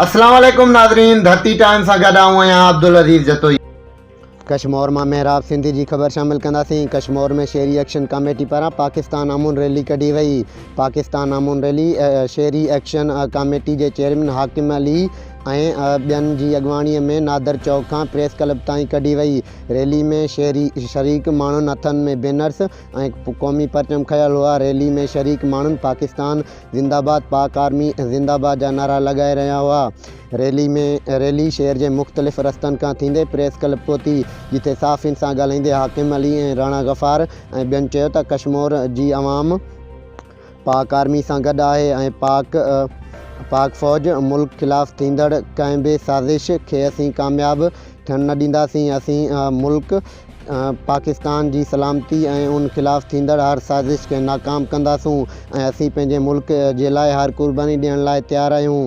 अस्सलाम वालेकुम नाज़रीन, धरती टाइम सां गॾु आहियां अब्दुल अज़ीज़ जतोई। कश्मीर में मेहराब सिंधी जी ख़बर शामिल कंदासीं। कश्मीर में शहरी एक्शन कमेटी पारां पाकिस्तान अमून रैली कढी वई। पाकिस्तान अमून रैली शहरी एक्शन कमेटी के चेयरमैन हाकिम अली ॿियनि जी अॻवाणीअ में नादर चौक खां प्रेस क्लब ताईं कढी वई। रैली में शहरी शरीक माण्हुनि हथनि में बैनर्स ऐं क़ौमी परचम खयल हुआ। रैली में शरीक माण्हुनि पाकिस्तान ज़िंदाबाद, पाक आर्मी ज़िंदाबाद जा नारा लगाए रहिया हुआ। रैली शहर के मुख़्तलिफ़ रस्तनि खां थींदे प्रेस क्लब पहुती, जिथे साफ़िन सां ॻाल्हाईंदे हाकिम अली ऐं राणा गफ़ार ऐं ॿियनि चयो त कश्मीर जी अवाम पाक आर्मी सां गॾु आहे ऐं पाक फ़ौज मुल्क ख़िलाफ़ थींदड़ कंहिं बि साज़िश खे असीं कामयाब थियण न ॾींदासीं। असीं मुल्क पाकिस्तान की सलामती ऐं उन ख़िलाफ़ थींदड़ हर साज़िश के नाकाम कंदासूं ऐं असीं पंहिंजे मुल्क जे लाइ हर कुर्बानी ॾियण लाइ तैयार आहियूं।